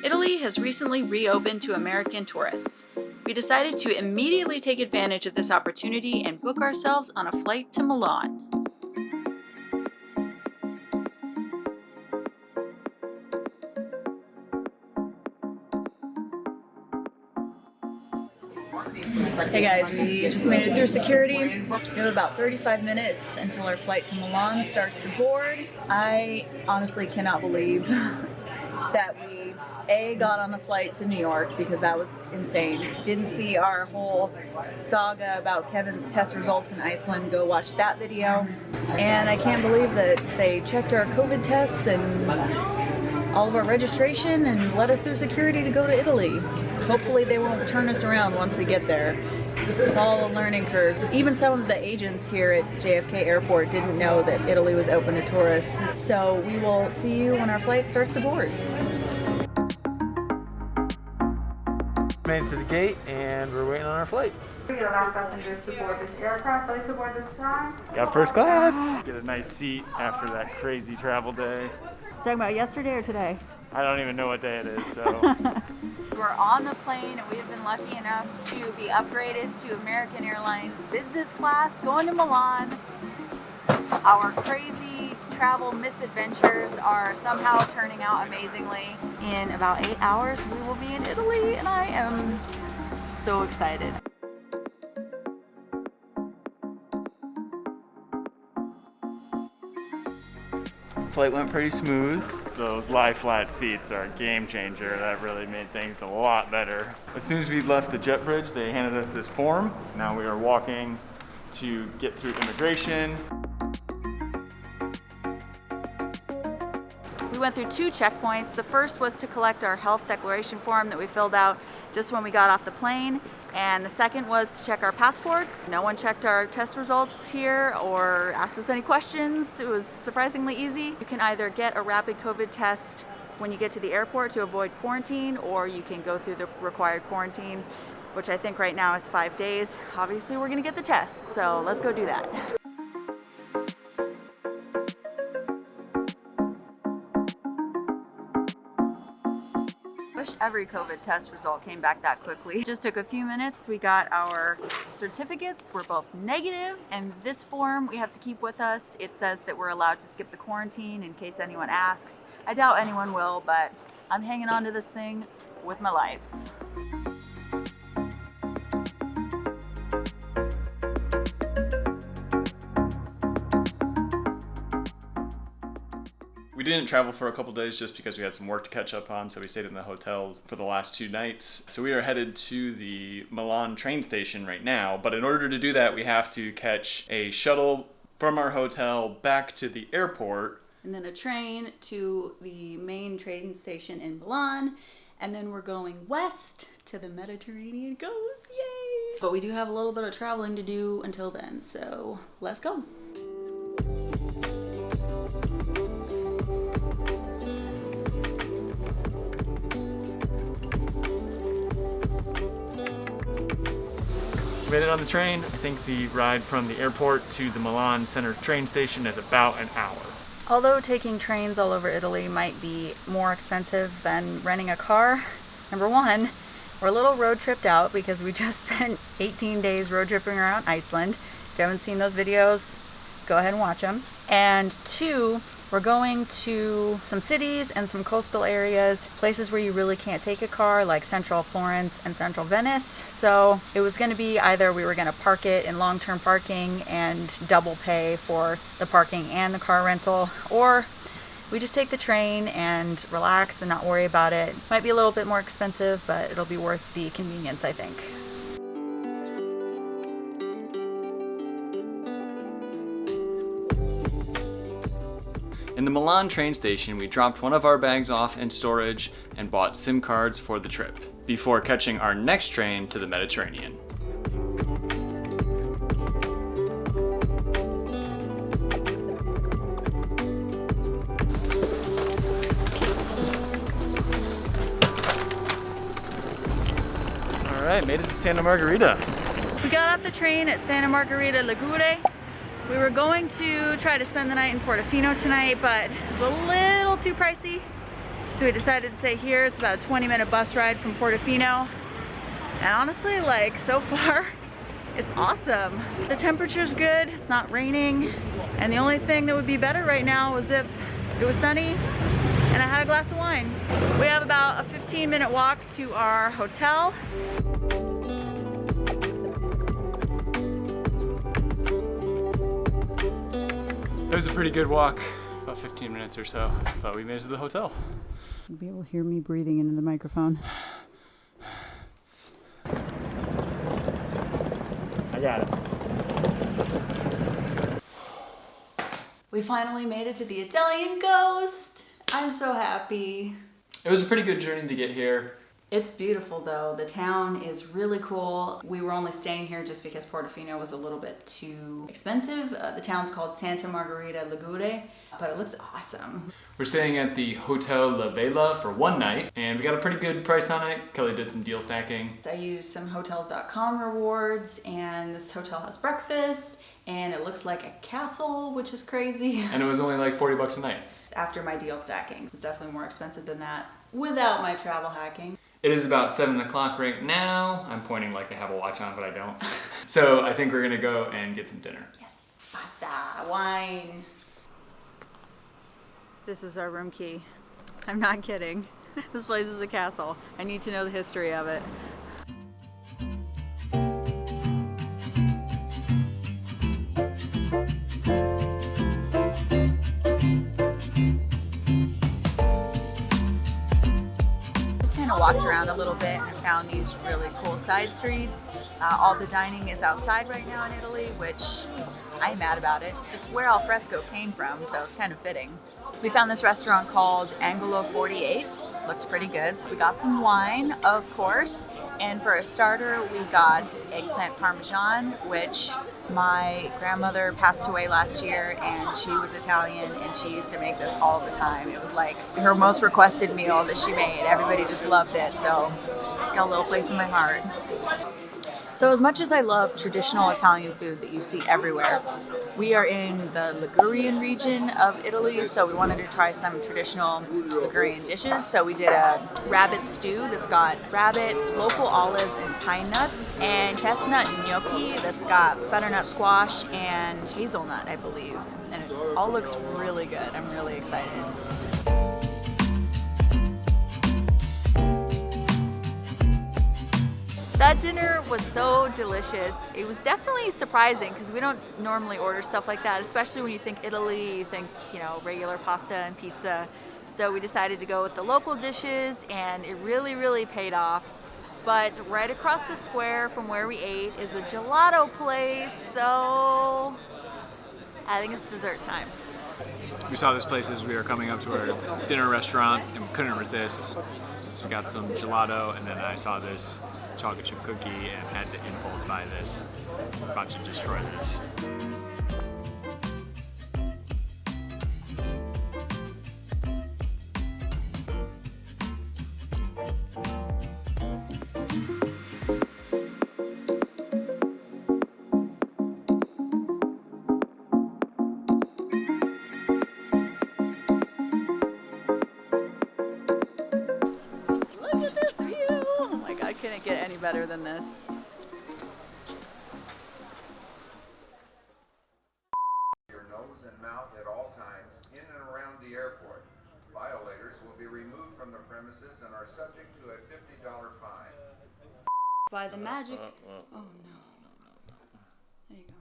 Italy has recently reopened to American tourists. We decided to immediately take advantage of this opportunity and book ourselves on a flight to Milan. Hey guys, we just made it through security. We have about 35 minutes until our flight to Milan starts to board. I honestly cannot believe that we got on the flight to New York, because that was insane. Didn't see our whole saga about Kevin's test results in Iceland. Go watch that video. And I can't believe that they checked our COVID tests and all of our registration and let us through security to go to Italy. Hopefully they won't turn us around once we get there. It's all a learning curve. Even some of the agents here at JFK Airport didn't know that Italy was open to tourists. So we will see you when our flight starts to board. Made it to the gate and we're waiting on our flight. We allow passengers to board this aircraft. Ready to board this time? Got first class. Get a nice seat after that crazy travel day. Talking about yesterday or today? I don't even know what day it is, so. We're on the plane and we have been lucky enough to be upgraded to American Airlines business class going to Milan. Our crazy travel misadventures are somehow turning out amazingly. In about 8 hours we will be in Italy and I am so excited. Flight went pretty smooth. Those lie flat seats are a game changer. That really made things a lot better. As soon as we left the jet bridge, they handed us this form. Now we are walking to get through immigration. We went through 2 checkpoints. The first was to collect our health declaration form that we filled out just when we got off the plane. And the second was to check our passports. No one checked our test results here or asked us any questions. It was surprisingly easy. You can either get a rapid COVID test when you get to the airport to avoid quarantine, or you can go through the required quarantine, which I think right now is 5 days. Obviously we're gonna get the test, so let's go do that. Every COVID test result came back that quickly. It just took a few minutes. We got our certificates. We're both negative, and this form we have to keep with us. It says that we're allowed to skip the quarantine in case anyone asks. I doubt anyone will, but I'm hanging on to this thing with my life. We didn't travel for a couple days just because we had some work to catch up on, so we stayed in the hotel for the last 2 nights. So we are headed to the Milan train station right now, but in order to do that, we have to catch a shuttle from our hotel back to the airport. And then a train to the main train station in Milan, and then we're going west to the Mediterranean coast, yay! But we do have a little bit of traveling to do until then, so let's go. Made it on the train. I think the ride from the airport to the Milan Center train station is about an hour. Although taking trains all over Italy might be more expensive than renting a car, number one, we're a little road tripped out because we just spent 18 days road tripping around Iceland. If you haven't seen those videos, go ahead and watch them. And 2, we're going to some cities and some coastal areas, places where you really can't take a car, like central Florence and central Venice. So it was going to be either we were going to park it in long-term parking and double pay for the parking and the car rental, or we just take the train and relax and not worry about it. Might be a little bit more expensive, but it'll be worth the convenience, I think. In the Milan train station, we dropped one of our bags off in storage and bought SIM cards for the trip, before catching our next train to the Mediterranean. All right, made it to Santa Margherita. We got off the train at Santa Margherita Ligure. We were going to try to spend the night in Portofino tonight, but it was a little too pricey. So we decided to stay here. It's about a 20-minute bus ride from Portofino. And honestly, like, so far, it's awesome. The temperature's good, it's not raining. And the only thing that would be better right now was if it was sunny and I had a glass of wine. We have about a 15-minute walk to our hotel. It was a pretty good walk, about 15 minutes or so, but we made it to the hotel. You'll be able to hear me breathing into the microphone. I got it. We finally made it to the Italian Coast. I'm so happy. It was a pretty good journey to get here. It's beautiful though. The town is really cool. We were only staying here just because Portofino was a little bit too expensive. The town's called Santa Margherita Ligure, but it looks awesome. We're staying at the Hotel La Vela for one night, and we got a pretty good price on it. Kelly did some deal stacking. I used some Hotels.com rewards, and this hotel has breakfast, and it looks like a castle, which is crazy. And it was only like 40 bucks a night. After my deal stacking, it's definitely more expensive than that without my travel hacking. It is about 7 o'clock right now. I'm pointing like I have a watch on, but I don't. So I think we're gonna go and get some dinner. Yes, pasta, wine. This is our room key. I'm not kidding. This place is a castle. I need to know the history of it. Walked around a little bit and found these really cool side streets. All the dining is outside right now in Italy, which I am mad about it. It's where al fresco came from, so it's kind of fitting. We found this restaurant called Angolo 48. Looked pretty good, so we got some wine, of course. And for a starter, we got eggplant parmesan, which my grandmother passed away last year, and she was Italian, and she used to make this all the time. It was like her most requested meal that she made. Everybody just loved it, so it's got a little place in my heart. So as much as I love traditional Italian food that you see everywhere, we are in the Ligurian region of Italy, so we wanted to try some traditional Ligurian dishes. So we did a rabbit stew that's got rabbit, local olives, and pine nuts, and chestnut gnocchi that's got butternut squash and hazelnut, I believe. And it all looks really good. I'm really excited. That dinner was so delicious. It was definitely surprising because we don't normally order stuff like that, especially when you think Italy, you think, you know, regular pasta and pizza. So we decided to go with the local dishes, and it really, really paid off. But right across the square from where we ate is a gelato place, so I think it's dessert time. We saw this place as we were coming up to our dinner restaurant and we couldn't resist. So we got some gelato, and then I saw this chocolate chip cookie and had to impulse buy this. I'm about to destroy this. Look at this view! Oh my God, couldn't get any better than this. Your nose and mouth at all times in and around the airport. Violators will be removed from the premises and are subject to a $50 fine. By the magic. Oh no. There you go.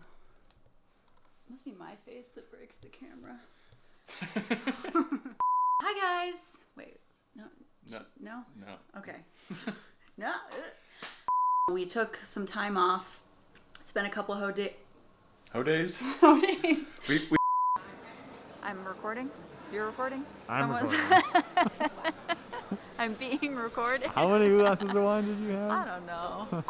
Must be my face that breaks the camera. Hi guys. Wait. No. No. No? No. Okay. No. We took some time off. Spent a couple Hodays? days. We I'm recording. You're recording? I'm Someone's- I'm being recorded. How many glasses of wine did you have? I don't know.